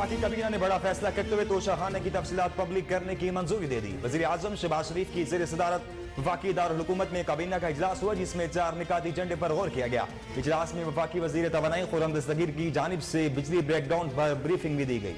वफाकी काबीना ने बड़ा फैसला करते हुए तोशाखाने की तफसीलात पब्लिक करने की मंजूरी दे दी। वजीर आजम शहबाज शरीफ की ज़ेर सदारत वफाकी दारुल हुकूमत में काबीना का इजलास हुआ, जिसमें 4 निकाती एजेंडे पर गौर किया गया। इजलास में वफाकी वजीर तवानाई खुर्रम दस्तगीर की जानिब से बिजली ब्रेकडाउन पर ब्रीफिंग भी दी गई।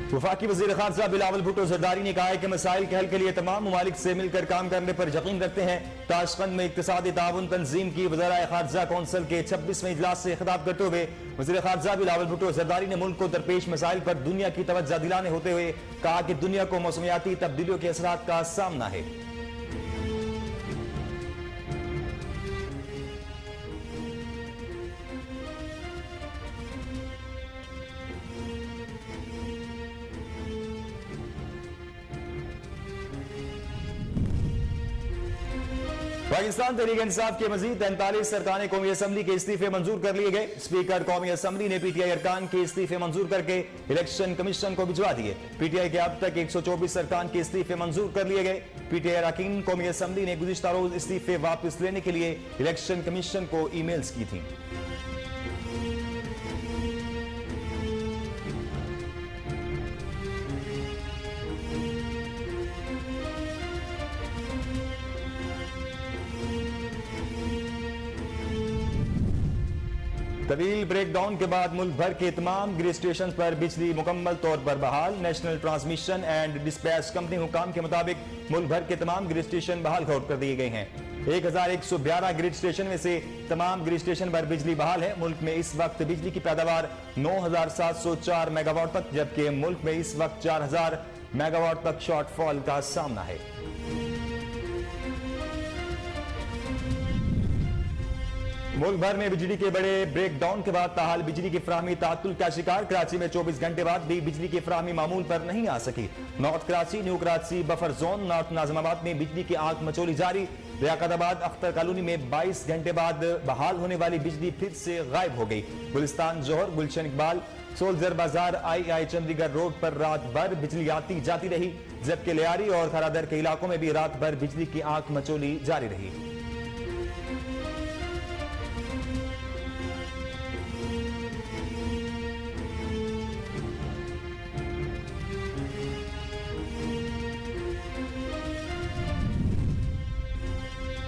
वफाकी वज़ीर खारजा बिलावल भुट्टो ज़रदारी ने कहा है कि मसाइल के हल के लिए तमाम ममालिक से मिलकर काम करने पर यकीन रखते हैं। ताशकंद में इक्तिसादी ताउन तंजीम की वज़राए खारजा कौंसिल के 26वें इजलास से खिताब करते हुए वज़ीर खारजा बिलावल भुट्टो ज़रदारी ने मुल्क को दरपेश मसाइल पर दुनिया की तवज्जो दिलाने होते हुए कहा कि दुनिया को मौसमियाती तब्दीलियों के असरात का सामना है। पाकिस्तान तहरीक इंसाफ के मजीद 43 अरकान कौमी असम्बली के इस्तीफे मंजूर कर लिए गए। स्पीकर कौमी असम्बली ने पीटीआई अरकान के इस्तीफे मंजूर करके इलेक्शन कमीशन को भिजवा दिए। पीटीआई के अब तक 124 अरकान के इस्तीफे मंजूर कर लिए गए। पीटीआई अरकान कौमी असम्बली ने गुज़िश्ता रोज इस्तीफे वापस लेने के लिए इलेक्शन कमीशन को ईमेल्स की थी। तवील ब्रेकडाउन के बाद मुल्क भर के तमाम ग्रिड स्टेशन पर बिजली मुकम्मल तौर पर बहाल। National transmission and dispatch company हुकाम के मुताबिक मुल्क भर के तमाम ग्रिड स्टेशन बहाल कर दिए गए हैं। 1111 ग्रिड स्टेशन में से तमाम ग्रिड स्टेशन पर बिजली बहाल है। मुल्क में इस वक्त बिजली की पैदावार 9704 मेगावाट तक, जबकि मुल्क में इस वक्त 4000 मेगावाट तक शॉर्टफॉल का सामना है। मुल्क भर में बिजली के बड़े ब्रेकडाउन के बाद ताहाल बिजली की फराहमी तातुल का शिकार। कराची में 24 घंटे बाद भी बिजली की फराहमी मामूल पर नहीं आ सकी। North Karachi, new Karachi buffer zone, north Najmabad में बिजली की आंख मचोली जारी। लियाकताबाद अख्तर कॉलोनी में 22 घंटे बाद बहाल होने वाली बिजली फिर से गायब हो गई। गुलिस्तान जोहर, गुलशन इकबाल, सोलजर बाजार, आई चंडीगढ़ रोड पर रात भर बिजली आती जाती रही, जबकि लियारी और खरादर के इलाकों में भी रात भर बिजली की आंख मचोली जारी रही।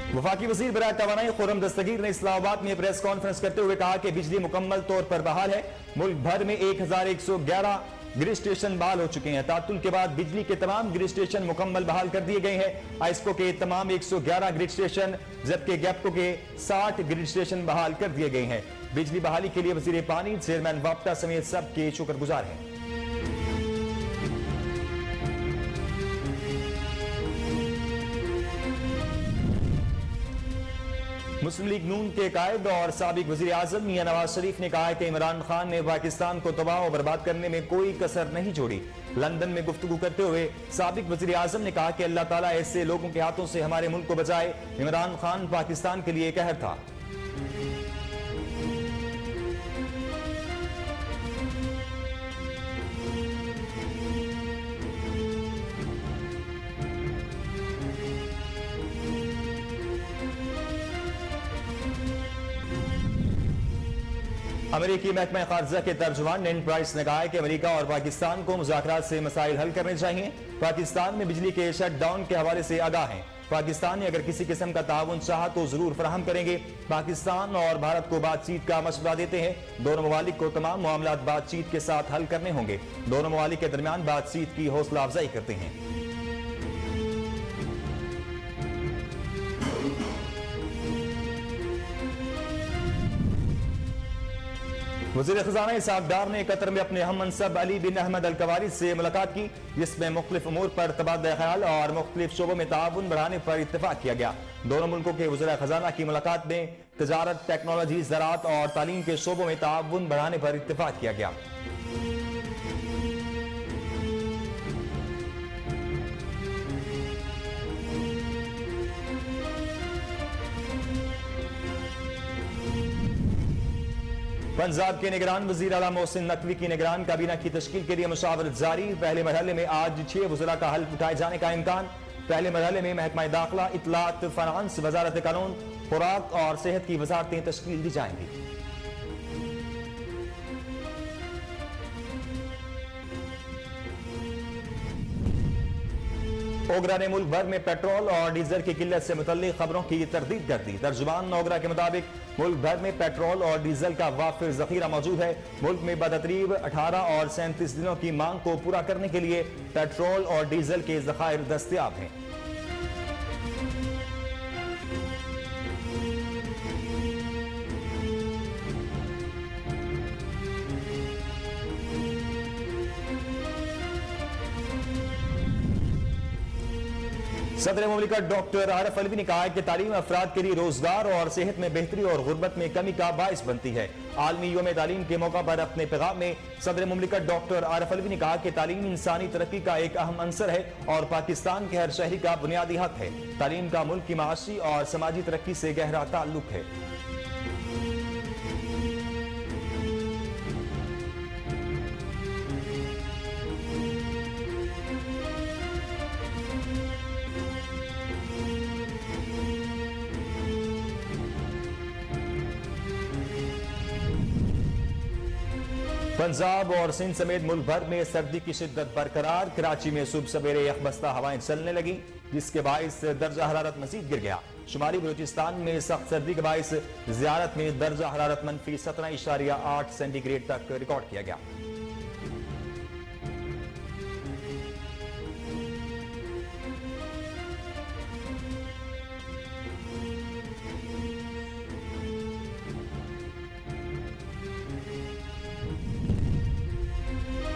वफाकी वजीर बराए तवानाई खुर्रम दस्तगीर ने इस्लामाबाद में प्रेस कॉन्फ्रेंस करते हुए कहा कि बिजली मुकम्मल तौर पर बहाल है। मुल्क भर में 1111 ग्रिड स्टेशन बहाल हो चुके हैं। तातुल के बाद बिजली के तमाम ग्रिड स्टेशन मुकम्मल बहाल कर दिए गए हैं। आइस्को के तमाम 111 ग्रिड स्टेशन, जबकि गैप्को के 60 ग्रिड स्टेशन बहाल कर दिए गए हैं। बिजली बहाली के लिए वजीर पानी, चेयरमैन वाप्टा समेत सबके शुक्रगुजार हैं। मुस्लिम लीग नून के कायद और साबिक वजीर आजम मियां नवाज शरीफ ने कहा है कि इमरान खान ने पाकिस्तान को तबाह और बर्बाद करने में कोई कसर नहीं छोड़ी। लंदन में गुफ्तगू करते हुए साबिक वजीर आजम ने कहा कि अल्लाह ताला ऐसे लोगों के हाथों से हमारे मुल्क को बचाए। इमरान खान पाकिस्तान के लिए कहर था। अमेरिकी महकमा खारजा के तर्जुमान नेन प्राइस ने कहा है कि अमेरिका और पाकिस्तान को मुज़ाकरात से मसाइल हल करने चाहिए। पाकिस्तान में बिजली के शटडाउन के हवाले से आगाह हैं। पाकिस्तान ने अगर किसी किस्म का ताउन चाहा तो जरूर फराहम करेंगे। पाकिस्तान और भारत को बातचीत का मशवरा देते हैं। दोनों ममालिक को तमाम मामलात बातचीत के साथ हल करने होंगे। दोनों ममालिक के दरमियान बातचीत की हौसला अफजाई करते हैं। वज़ीर ख़ज़ाना इसहाक़ डार ने कतर में अपने हम मनसब अली बिन अहमद अल कवारिद से मुलाकात की, जिसमें मुख्तलिफ उमूर पर तबादला ख्याल और मुख्तलिफ शोबों में ताउन बढ़ाने पर इत्तेफाक किया गया। दोनों मुल्कों के वज़ीर ख़ज़ाना की मुलाकात में तजारत, टेक्नोलॉजी, ज़राअत और तालीम के शोबों में ताउन बढ़ाने पर इत्तेफाक किया गया। पंजाब के निगरान वजीर आला मोहसिन नकवी की निगरान काबीना की तश्कील के लिए मुशावरत जारी। पहले मरहले में आज 6 वज़रा का हल्फ उठाए जाने का इम्कान। पहले मरहले में महकमा दाखिला, इत्तलात, फाइनेंस, वजारत कानून, खुराक और सेहत की वजारतें तश्कील दी जाएंगी। ओगरा ने मुल्क भर में पेट्रोल और डीजल की किल्लत से मुतल्लिक खबरों की तरदीद कर दी। तर्जुमान ओगरा के मुताबिक मुल्क भर में पेट्रोल और डीजल का वाफिर जखीरा मौजूद है। मुल्क में बदतरीब 18 और 37 दिनों की मांग को पूरा करने के लिए पेट्रोल और डीजल के जखायर दस्तयाब हैं। सदर मुमलिकत डॉक्टर आरिफ अलवी ने कहा है कि तालीम अफराद के लिए रोजगार और सेहत में बेहतरी और गुर्बत में कमी का बाइस बनती है। आलमी यौम तालीम के मौका पर अपने पैगाम में सदर मुमलिकत डॉक्टर आरिफ अलवी ने कहा कि तालीम इंसानी तरक्की का एक अहम अंसर है और पाकिस्तान के हर शहरी का बुनियादी हक है। तालीम का मुल्क की माशी और समाजी तरक्की से गहरा ताल्लुक है। पंजाब और सिंध समेत मुल्क भर में सर्दी की शिद्दत बरकरार। कराची में सुबह सवेरे यकबस्ता हवाएं चलने लगी, जिसके बाइस दर्जा हरारत मजीद गिर गया। शुमाली बलूचिस्तान में सख्त सर्दी के बाइस ज़ियारत में दर्जा हरारत मनफी 17.8 सेंटीग्रेड तक रिकॉर्ड किया गया।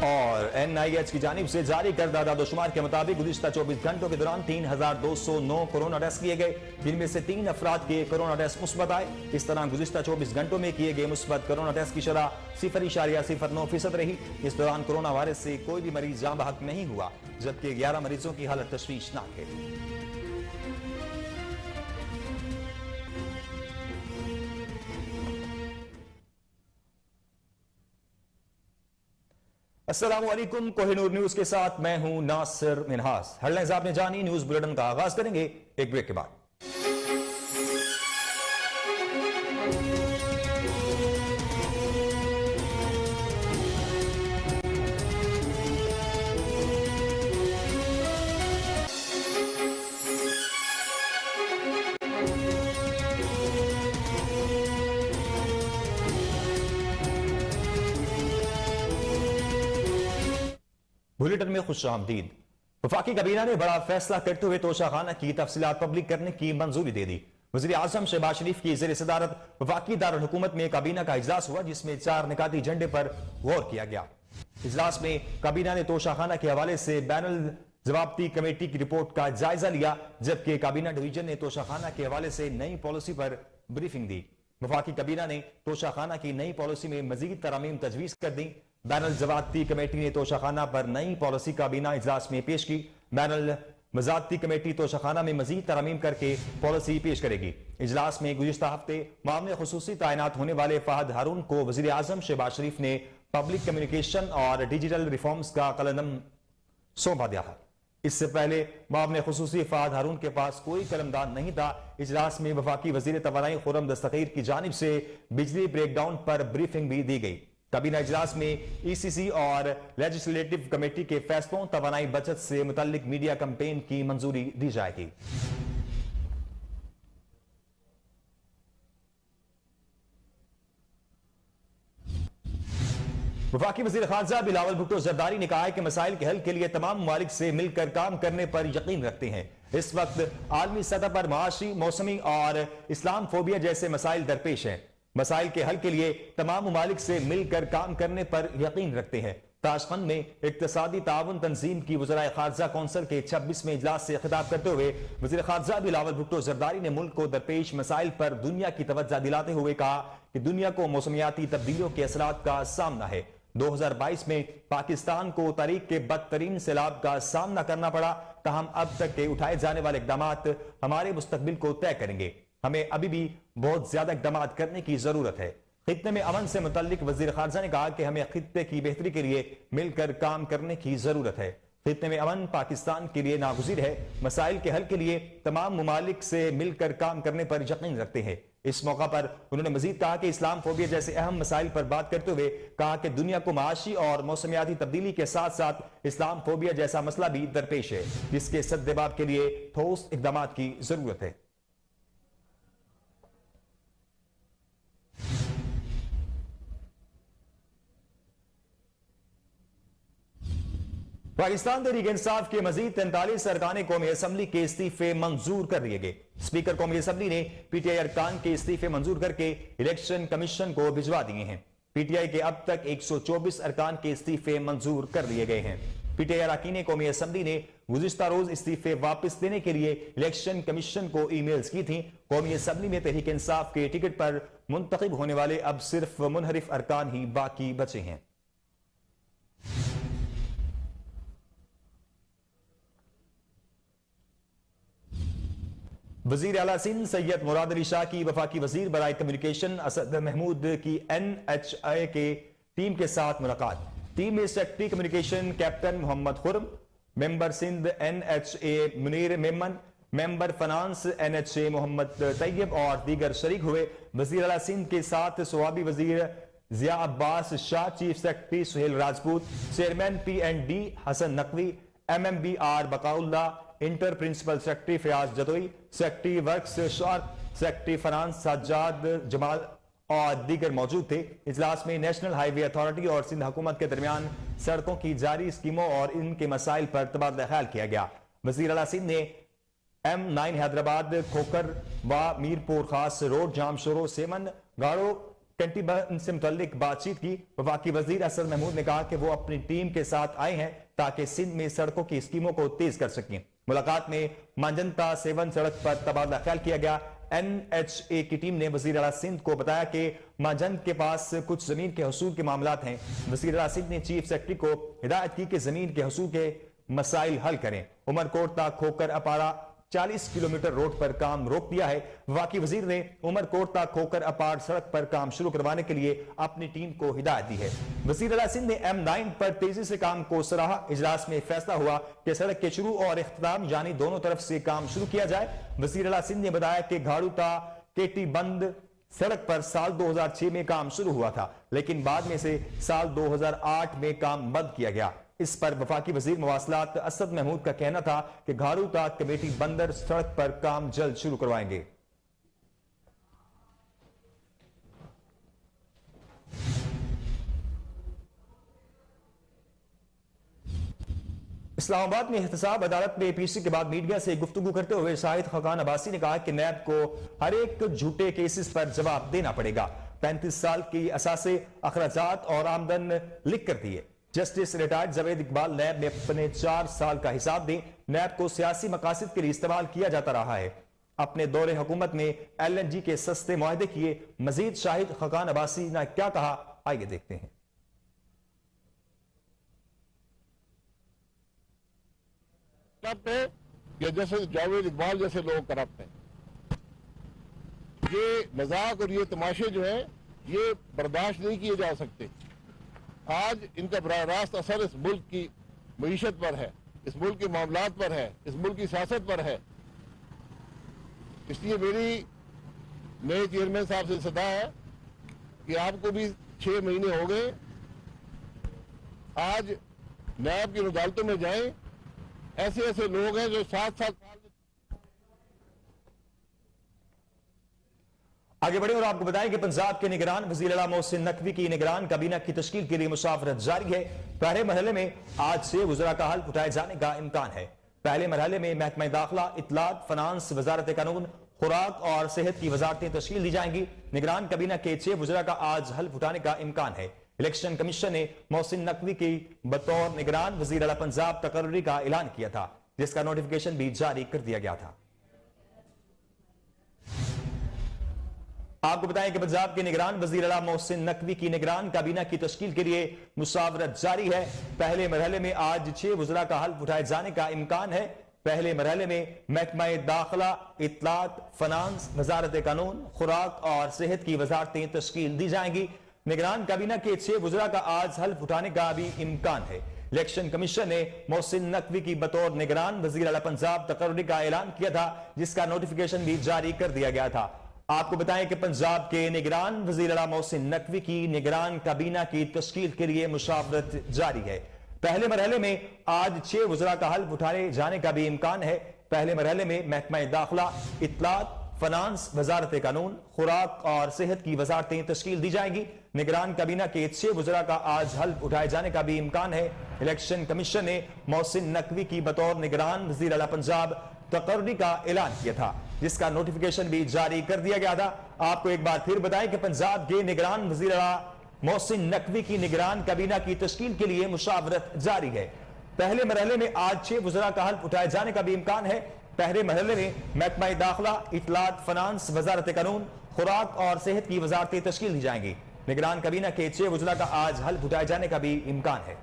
और NIH की जानिब से जारी करदा दादोशुमार के मुताबिक गुज़िश्ता 24 घंटों के दौरान 3,209 कोरोना टेस्ट किए गए, जिनमें से 3 अफराद के कोरोना टेस्ट मुस्बत आए। इस तरह गुज़िश्ता 24 घंटों में किए गए मुस्बत कोरोना टेस्ट की शरह 0.09% रही। इस दौरान कोरोना वायरस से कोई भी मरीज जाँ बहक नहीं हुआ, जबकि 11 मरीजों की हालत तशवीशनाक है। अस्सलाम वालेकुम, कोहिनूर न्यूज के साथ मैं हूं नासिर मिनहास। हेडलाइंस आपने जानी, न्यूज बुलेटिन का आगाज करेंगे एक ब्रेक के बाद। बुलेटिन में खुशामदीद। वफाकी काबीना ने बड़ा फैसला करते हुए तोशाखाना की तफसीलात पब्लिक करने की मंजूरी दे दी। वज़ीर आज़म शहबाज शरीफ की ज़ेर सदारत वफाकी दारुल हुकूमत में काबीना का इजलास हुआ, जिसमें 4 निकाती एजेंडे पर गौर किया गया। इजलास में काबीना ने तोशाखाना के हवाले से बैनुल ज़वाबती कमेटी की रिपोर्ट का जायजा लिया, जबकि काबीना डिवीजन ने तोशाखाना के हवाले से नई पॉलिसी पर ब्रीफिंग दी। वफाकी काबीना ने तोशाखाना की नई पॉलिसी में मजीद तरमीम तजवीज़ कर दी। बैनुल ज़वाबती कमेटी ने तोशाखाना पर नई पॉलिसी काबीना इजलास में पेश की। बैनुल ज़वाबती कमेटी तोशाखाना में मजीद तरमीम करके पॉलिसी पेश करेगी। इजलास में गुज़िश्ता हफ्ते मामले खुसूसी तैनात होने वाले फहद हारून को वज़ीर आज़म शहबाज शरीफ ने पब्लिक कम्युनिकेशन और डिजिटल रिफॉर्म्स का कलम सौंपा दिया है। इससे पहले मामले खुसूसी फहद हारून के पास कोई कलमदान नहीं था। इजलास में वफाकी वज़ीर तवानाई खुर्रम दस्तगीर की जानिब से बिजली ब्रेकडाउन पर ब्रीफिंग भी दी गई। काबीना इजलास में ECC और लेजिस्लेटिव कमेटी के फैसलों, तवानाई बचत से मुतल्लिक मीडिया कैंपेन की मंजूरी दी जाएगी। वफाकी वज़ीर खारजा बिलावल भुट्टो जरदारी ने कहा है कि मसाइल के हल के लिए तमाम ममालिक से मिलकर काम करने पर यकीन रखते हैं। इस वक्त आलमी सतह पर माशी, मौसमी और इस्लाम फोबिया जैसे मसाइल दरपेश हैं। मसाइल के हल के लिए तमाम ममालिक से मिलकर काम करने पर यकीन रखते हैं। ताशकंद में इक्तसादी ताउन तंजीम की वज़राए खारजा कौंसिल के 26वें इजलास से खिताब करते हुए वज़ीर खारजा बिलावल भुट्टो जरदारी ने मुल्क को दरपेश मसाइल पर दुनिया की तवज्जो दिलाते हुए कहा कि दुनिया को मौसमियाती तब्दीलियों के असरात का सामना है। 2022 में पाकिस्तान को तारीख के बदतरीन सैलाब का सामना करना पड़ा, ताहम अब तक के उठाए जाने वाले इक़दामात हमारे मुस्तकबिल को तय करेंगे। हमें अभी भी बहुत ज्यादा इक़दामात करने की जरूरत है। खित्ते में अमन से मुतल्लिक वजीर खारजा ने कहा कि हमें खित्ते की बेहतरी के लिए मिलकर काम करने की जरूरत है। खित्ते में अमन पाकिस्तान के लिए नागुज़ीर है। मसाइल के हल के लिए तमाम ममालिक से मिलकर काम करने पर यकीन रखते हैं। इस मौका पर उन्होंने मजीद कहा कि इस्लामोफोबिया जैसे अहम मसाइल पर बात करते हुए कहा कि दुनिया को माशी और मौसमियाती तब्दीली के साथ साथ इस्लामोफोबिया जैसा मसला भी दरपेश है, जिसके सद्देबाब के लिए ठोस इक़दाम की जरूरत है। पाकिस्तान तहरीक इंसाफ के मजीद 43 अरकान कौमी असम्बली के इस्तीफे मंजूर कर दिए गए। स्पीकर कौमी असम्बली ने पीटीआई अरकान के इस्तीफे मंजूर करके इलेक्शन कमीशन को भिजवा दिए हैं। पीटीआई के अब तक 124 अरकान के इस्तीफे मंजूर कर लिए गए हैं। पीटीआई अरकान कौमी असम्बली ने गुज़िश्ता रोज इस्तीफे वापस देने के लिए इलेक्शन कमीशन को ईमेल्स की थी। कौमी असम्बली में तहरीक इंसाफ के टिकट पर मुंतखब होने वाले अब सिर्फ मुनहरिफ अरकान ही बाकी बचे हैं। वजीर आला सिंध सैयद मुराद अली शाह की वफाकी वजीर बराए कम्युनिकेशन असद महमूद की NHA के टीम के साथ मुलाकात। टीम में secretary communication captain Mohammad Khurram, member Sindh NHA Munir Memon, member finance NHA Mohammad Tayyab और दीगर शरीक हुए। वजीर आला सिंध के साथ स्वाबी वजीर Zia Abbas Shah, chief secretary Suhail Rajput, chairman PND Hasan Naqvi, MMBR Baqaullah, inter principal secretary Fayaz Jadoi, secretary works शार, सेक्रेटरी फाइनेंस सज्जाद जमाल और दीगर मौजूद थे। इजलास में नेशनल हाईवे अथॉरिटी और सिंध हुकूमत के दरमियान सड़कों की जारी स्कीमों और इनके मसाइल पर तबादला ख्याल किया गया। वजीर आला सिंध ने M9 हैदराबाद खोकर व मीरपुर खास रोड जाम शोरो सेमन गाड़ो कैंटीबन से मुतल्लिक बातचीत की। वफाकी वजीर असद महमूद ने कहा कि वो अपनी टीम के साथ आए हैं ताकि सिंध में सड़कों की स्कीमों को तेज कर सकें। मुलाकात में मांजंता सेवन सड़क पर तबादला ख्याल किया गया। NHA की टीम ने वजीर आला सिंध को बताया कि मांजंत के पास कुछ जमीन के हसूल के मामलात हैं। वजीर आला सिंध ने चीफ सेक्रेटरी को हिदायत की कि जमीन के हसूल के मसाइल हल करें। उमरकोट तक खोकर अपारा 40 किलोमीटर रोड पर काम रोक दिया है। वफाकी वजीर ने उमरकोट तक खोकर अपार सड़क पर काम शुरू करवाने के लिए अपनी टीम को हिदायत दी है। वजीर आला सिंध ने M9 पर तेजी से काम को सराहा। इजलास में फैसला हुआ कि सड़क के शुरू और इख्तिताम यानी दोनों तरफ से काम शुरू किया जाए। वजीर आला सिंध ने बताया कि घाड़ूता केटी बंद सड़क पर साल 2006 में काम शुरू हुआ था, लेकिन बाद में से साल 2008 में काम बंद किया गया। इस पर वफाकी वजीर मवासलात असद महमूद का कहना था कि घाड़ूता कमेटी बंदर सड़क पर काम जल्द शुरू करवाएंगे। इस्लामाबाद में एहतसाब अदालत में APC के बाद मीडिया से गुफ्तगू करते हुए शाहिद खकान अब्बासी ने कहा कि नैब को हर एक झूठे केसेस पर जवाब देना पड़ेगा। 35 साल की असासे अखराजात और आमदन लिख कर दिए। जस्टिस रिटायर्ड जावेद इकबाल नैब में अपने 4 साल का हिसाब दें। नैब को सियासी मकासद के लिए इस्तेमाल किया जाता रहा है। अपने दौरे हुकूमत में LNG के सस्ते मुआहदे किए। मजीद शाहिद खकान अब्बासी ने क्या कहा, आइए देखते हैं। कि जैसे जावेद इकबाल जैसे लोग करप्ट हैं, ये मजाक और ये तमाशे जो हैं ये बर्दाश्त नहीं किए जा सकते। आज इनका बराह रास्त असर इस मुल्क की मईशत पर है, इस मुल्क के मामलात पर है, इस मुल्क की सियासत पर है। इसलिए मेरी नए चेयरमैन साहब से सदा है कि आपको भी 6 महीने हो गए, आज नैब की अदालतों में जाएं। ऐसे ऐसे लोग हैं जो 7 साल आगे बढ़े और आपको बताएं कि पंजाब के निगरान वज़ीर आला मोहसिन नकवी की निगरान काबीना की तश्कील के लिए मुसाफरत जारी है। पहले मरहले में आज से वज़रा का हल्फ उठाए जाने का इम्कान है। पहले मरहले में महकमा दाखिला, इत्तलात, फाइनेंस, वजारत कानून, खुराक और सेहत की वजारतें तश्कील दी जाएंगी। निगरान काबीना के 6 वज़रा का आज हल्फ उठाने का इम्कान है। इलेक्शन कमीशन ने मोहसिन नकवी की बतौर निगरान वज़ीर आला पंजाब तकर्री का ऐलान किया था, जिसका नोटिफिकेशन भी जारी कर दिया गया था। आपको बताएं कि पंजाब के निगरान वज़ीर आला मोहसिन नकवी की निगरान काबीना की तश्कील के लिए मुसावरत जारी है। पहले मरहले में आज 6 वज़रा का हल्फ उठाए जाने का इम्कान है। पहले मरहले में महकमा दाखिला, इत्तलात, फाइनेंस, वजारत कानून, खुराक और सेहत की वजारतें तश्कील दी जाएंगी। निगरान काबीना के 6 वज़रा का आज हल्फ उठाने का भी इम्कान है। इलेक्शन कमीशन ने मोहसिन नकवी की बतौर निगरान वज़ीर आला पंजाब तकर्री का ऐलान किया था, जिसका नोटिफिकेशन भी जारी कर दिया गया था। आपको बताएं कि पंजाब के निगरान वज़ीर आला मोहसिन नकवी की निगरान काबीना की तश्कील के लिए मुशावरत जारी है। पहले मरहले में आज 6 वज़रा का हल्फ उठाने जाने का भी इम्कान है। पहले मरहले में महकमा दाखिला, इत्तलात, फाइनेंस, वजारत कानून, खुराक और सेहत की वजारतें तश्कील दी जाएंगी। निगरान काबीना के 6 वज़रा का आज हल्फ उठाए जाने का भी इम्कान है। इलेक्शन कमीशन ने मोहसिन नकवी की बतौर निगरान वज़ीर आला पंजाब तकर्री का ऐलान किया था, जिसका नोटिफिकेशन भी जारी कर दिया गया था। आपको एक बार फिर बताएं कि पंजाब के निगरान वज़ीर आला मोहसिन नकवी की निगरान काबीना की तश्कील के लिए मुशावरत जारी है। पहले मरहले में आज 6 वज़रा का हल्फ उठाए जाने का भी इम्कान है। पहले मरहले में महकमा दाखिला, इत्तलात, फाइनेंस, वजारत कानून, खुराक और सेहत की वजारतें तश्कील दी जाएंगी। निगरान काबीना के 6 वज़रा का आज हल्फ उठाए जाने का भी इम्कान है।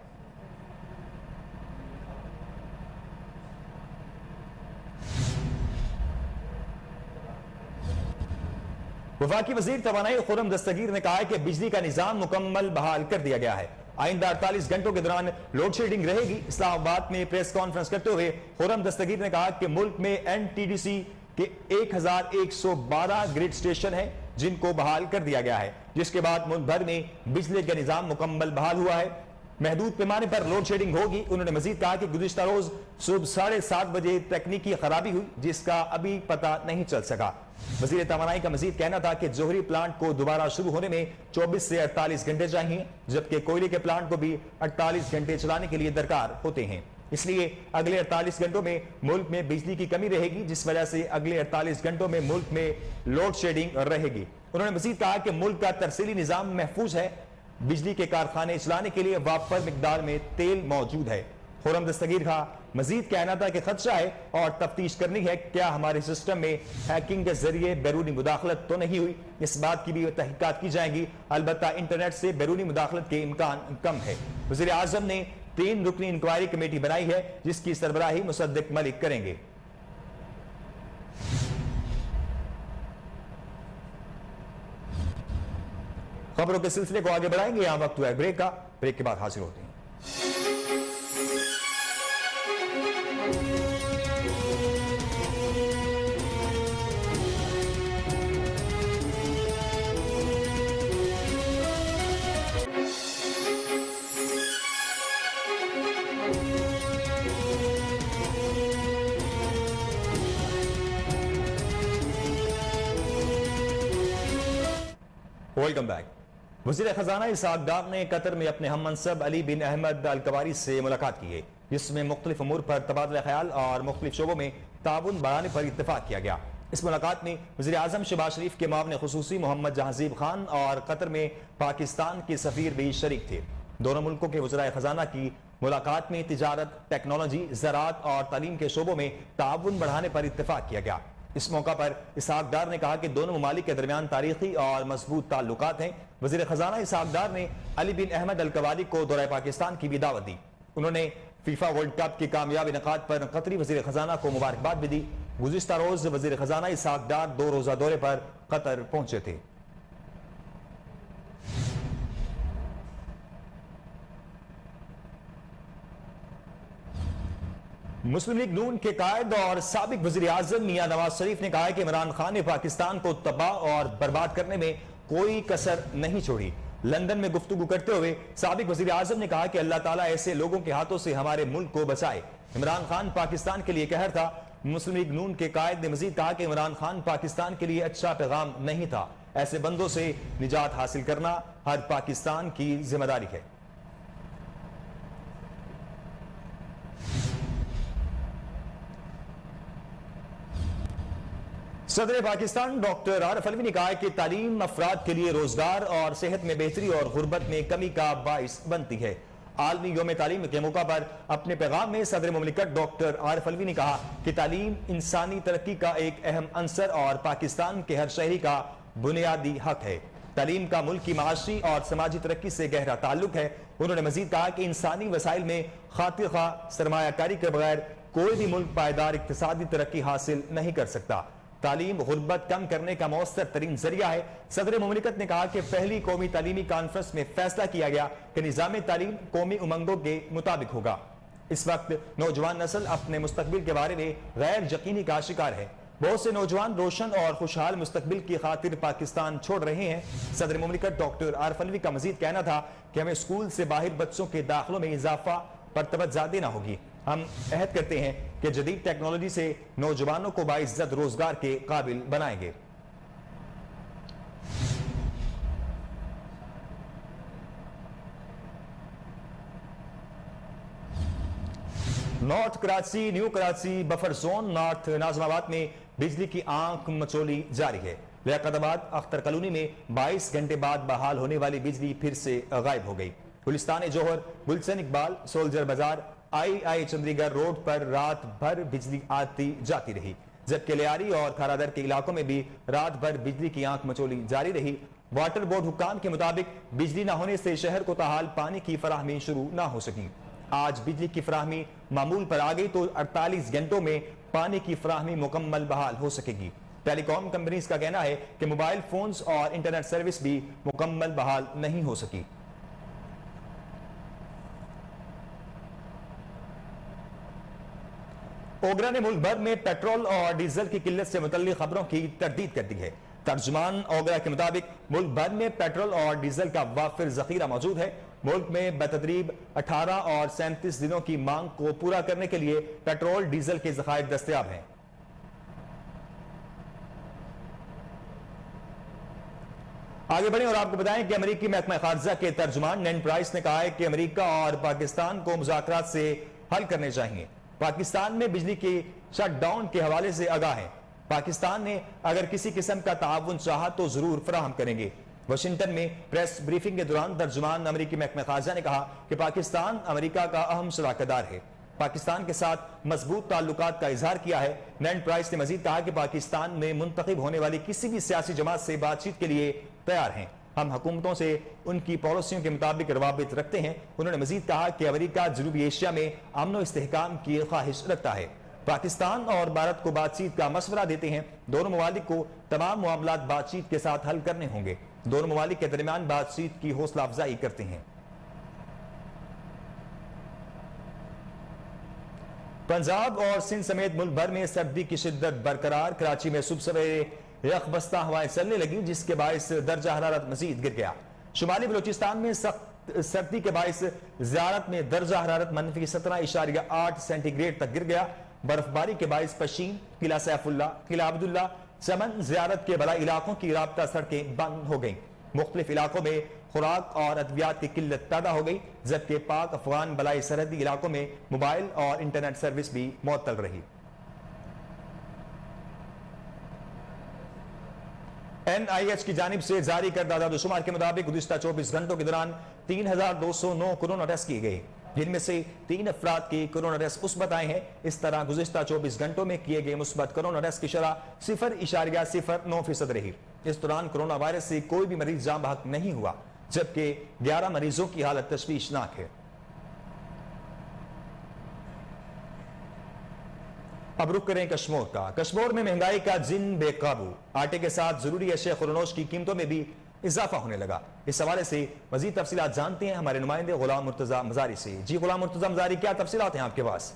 वफाकी वजीर तवानाई खुर्रम दस्तगीर ने कहा है कि बिजली का निजाम मुकम्मल बहाल कर दिया गया है। आइंदा 48 घंटों के दौरान लोड शेडिंग रहेगी। इस्लामाबाद में प्रेस कॉन्फ्रेंस करते हुए खुर्रम दस्तगीर ने कहा कि मुल्क में एनटीडीसी के 1112 ग्रिड स्टेशन हैं, जिनको बहाल कर दिया गया है, जिसके बाद मुल्क भर में बिजली का निजाम मुकम्मल बहाल हुआ है। महदूद पैमाने पर लोड शेडिंग होगी। उन्होंने मजीद कहा कि गुज़िश्ता रोज सुबह 7:30 बजे तकनीकी खराबी हुई, जिसका अभी पता नहीं चल सका। वजीर तवानाई का मजीद कहना था कि जोहरी प्लांट को दोबारा शुरू होने में 24 से 48 घंटे चाहिए, जबकि कोयले के प्लांट को भी 48 घंटे चलाने के लिए दरकार होते हैं। इसलिए अगले 48 घंटों में मुल्क में बिजली की कमी रहेगी, जिस वजह से अगले 48 घंटों में मुल्क में लोड शेडिंग रहेगी। उन्होंने मजीद कहा कि मुल्क का तरसीली निजाम महफूज है। बिजली के कारखाने चलाने के लिए वाफर मिकदार में तेल मौजूद है। खुर्रम दस्तगीर का मजीद कहना था कि खदशा है और तफ्तीश करनी है क्या हमारे सिस्टम में हैकिंग के जरिए बैरूनी मुदाखलत तो नहीं हुई। इस बात की भी तहकीकात की जाएंगी। अलबत्ता इंटरनेट से बैरूनी मुदाखलत के इम्कान कम है। वज़ीर आज़म ने 3 रुकनी इंक्वायरी कमेटी बनाई है, जिसकी सरबराही मुसद्दिक मलिक करेंगे। खबरों के सिलसिले को आगे बढ़ाएंगे। यहां वक्त हुआ है ब्रेक का। ब्रेक के बाद हाजिर होते हैं। Welcome back. वज़ीर खजाना इसहाक डार ने कतर में अपने हम मनसब अली बिन अहमद अल कवारी से मुलाकात की है, जिसमें मुख्तलिफ अमूर पर तबादला ख्याल और मुख्तलिफ शोबों में ताउन बढ़ाने पर इत्तेफाक किया गया। इस मुलाकात में वज़ीर आज़म शहबाज शरीफ के मुआविन खुसूसी मोहम्मद जहांजीब खान और कतर में पाकिस्तान के सफीर भी शरीक थे। दोनों मुल्कों के वज़राए खजाना की मुलाकात में तिजारत, टेक्नोलॉजी, ज़राअत और तालीम के शोबों में ताउन बढ़ाने पर इत्तेफाक किया गया। इस मौका पर इसहाक डार ने कहा कि दोनों ममालिक के दरमियान तारीखी और मजबूत ताल्लुकात हैं। वज़ीर खजाना इसहाक डार ने अली बिन अहमद अल कवारी को दौरे पाकिस्तान की भी दावत दी। उन्होंने फीफा वर्ल्ड कप के कामयाब इनेकाद पर कतरी वज़ीर खजाना को मुबारकबाद भी दी। गुज़िश्ता रोज वज़ीर खजाना इसहाक डार 2 रोज़ा दौरे पर कतर पहुंचे थे। मुस्लिम लीग नून के कायद और साबिक वज़ीर आज़म मियां नवाज शरीफ ने कहा है कि इमरान खान ने पाकिस्तान को तबाह और बर्बाद करने में कोई कसर नहीं छोड़ी। लंदन में गुफ्तगू करते हुए साबिक वज़ीर आज़म ने कहा कि अल्लाह ताला ऐसे लोगों के हाथों से हमारे मुल्क को बचाए। इमरान खान पाकिस्तान के लिए कहर था। मुस्लिम लीग नून के कायद ने मजीद कहा कि इमरान खान पाकिस्तान के लिए अच्छा पैगाम नहीं था। ऐसे बंदों से निजात हासिल करना हर पाकिस्तान की जिम्मेदारी है। सदर पाकिस्तान डॉक्टर आरिफ अलवी ने कहा है कि तालीम अफराद के लिए रोजगार और सेहत में बेहतरी और गुर्बत में कमी का बाइस बनती है। आलमी यौम तालीम के मौका पर अपने पैगाम में सदर मुमलिकत डॉक्टर आरिफ अलवी ने कहा कि तालीम इंसानी तरक्की का एक अहम अंसर और पाकिस्तान के हर शहरी का बुनियादी हक है। तालीम का मुल्क की माशी और समाजी तरक्की से गहरा ताल्लुक है। उन्होंने मजीद कहा कि इंसानी वसाइल में खातिर खा सरमायाकारी के बगैर कोई भी मुल्क पायदार इक्तिसादी तरक्की हासिल नहीं कर सकता। तालीम गुर्बत कम करने का मौसर तरीन जरिया है। सदर मुमलिकत ने कहा कि पहली कौमी तालीमी कॉन्फ्रेंस में फैसला किया गया कि निज़ाम तालीम कौमी उमंगों के मुताबिक होगा। इस वक्त नौजवान नस्ल अपने मुस्तकबिल के बारे में गैर यकीनी का शिकार है। बहुत से नौजवान रोशन और खुशहाल मुस्तकबिल की खातिर पाकिस्तान छोड़ रहे हैं। सदर मुमलिकत डॉक्टर आरिफ अलवी का मजीद कहना था कि हमें स्कूल से बाहर बच्चों के दाखिलों में इजाफा पर तवज्जो देना होगी। हम अहद करते हैं कि जदीद टेक्नोलॉजी से नौजवानों को बाइज्जत रोजगार के काबिल बनाएंगे। North Karachi, new Karachi buffer zone north Najmabad में बिजली की आंख मचोली जारी है। लियाकताबाद अख्तर कॉलोनी में 22 घंटे बाद बहाल होने वाली बिजली फिर से गायब हो गई। गुलिस्तान जोहर, गुलशन इकबाल, सोल्जर बाजार, आई चंडीगढ़ रोड पर रात भर बिजली आती जाती रही, जबकि लियारी और खारादर के इलाकों में भी रात भर बिजली की आंख मचोली जारी रही। वाटर बोर्ड हुक्काम के मुताबिक बिजली न होने से शहर को ताहाल पानी की फराहमी शुरू न हो सकी। आज बिजली की फराहमी मामूल पर आ गई तो 48 घंटों में पानी की फराहमी मुकम्मल बहाल हो सकेगी। टेलीकॉम कंपनीज का कहना है कि मोबाइल फोन्स और इंटरनेट सर्विस भी मुकम्मल बहाल नहीं हो सकी। ओगरा ने मुल्क भर में पेट्रोल और डीजल की किल्लत से मुतल्लिक खबरों की तरदीद कर दी है। तर्जुमान ओगरा के मुताबिक मुल्क भर में पेट्रोल और डीजल का वाफिर जखीरा मौजूद है। मुल्क में बतदरीब 18 और 37 दिनों की मांग को पूरा करने के लिए पेट्रोल डीजल के जखायर दस्तयाब हैं। आगे बढ़े और आपको बताएं कि अमेरिकी महकमा खारजा के तर्जुमान नेड प्राइस ने कहा है कि अमेरिका और पाकिस्तान को मुज़ाकरात से हल करने चाहिए। पाकिस्तान में बिजली के शटडाउन के हवाले से आगाह है। पाकिस्तान ने अगर किसी किस्म का ताउन चाहा तो जरूर फराहम करेंगे। वाशिंगटन में प्रेस ब्रीफिंग के दौरान तर्जुमान अमेरिकी महकमा खारजा ने कहा कि पाकिस्तान अमेरिका का अहम शराकतदार है। पाकिस्तान के साथ मजबूत ताल्लुकात का इजहार किया है। नेड प्राइस ने मजीद कहा कि पाकिस्तान में मुंतखब होने वाली किसी भी सियासी जमात से बातचीत के लिए तैयार हैं। हम हुकूमतों से उनकी पॉलिसियों के मुताबिक रवाबित रखते हैं। उन्होंने मजीद कहा कि अमेरिका जनूबी एशिया में अमन व इस्तेहकाम की ख्वाहिश रखता है। पाकिस्तान और भारत को बातचीत का मशवरा देते हैं। दोनों ममालिक को तमाम मामलात बातचीत के साथ हल करने होंगे। दोनों ममालिक के दरमियान बातचीत की हौसला अफजाई करते हैं। पंजाब और सिंध समेत मुल्क भर में सर्दी की शिद्दत बरकरार। कराची में सुबह सवेरे यखबस्ता हवाएं चलने लगी, जिसके बायस दर्जा हरारत मजीद गिर गया। शुमाली बलोचिस्तान में सख्त सर्दी के बायस ज़ियारत में दर्जा हरारत -17.8 सेंटीग्रेड तक गिर गया। बर्फबारी के बायस पशीन, किला सैफुल्ला, किला अब्दुल्ला, चमन ज़ियारत के बड़ा इलाकों की राब्ता सड़कें बंद हो गईं। मुख्तलिफ इलाकों में खुराक और अद्वियात की किल्लत पैदा हो गई, जबकि पाक अफगान बलाई सरहदी इलाकों में मोबाइल और इंटरनेट सर्विस भी मुअत्तल रही। NIH की जानिब से जारी करदा आदादोशुमार के मुताबिक गुज़िश्ता 24 घंटों के दौरान 3209 कोरोना टेस्ट किए गए, जिनमें से 3 अफराद के कोरोना टेस्ट मुस्बत आए हैं। इस तरह गुज़िश्ता 24 घंटों में किए गए मुस्बत कोरोना टेस्ट की शरह 0.09% रही। इस दौरान कोरोना वायरस से कोई भी मरीज जाँ बहक नहीं हुआ, जबकि 11 मरीजों की हालत तशवीशनाक है। अब रुक करें कश्मीर का। कश्मीर में महंगाई का जिन बेकाबू। आटे के साथ जरूरी अशिया खुरनोश की कीमतों में भी इजाफा होने लगा। इस हवाले से मजीद तफसीलात जानते हैं हमारे नुमाइंदे गुलाम मुर्तजा मजारी से। जी गुलाम मुर्तजा मजारी, क्या तफसीलात हैं आपके पास?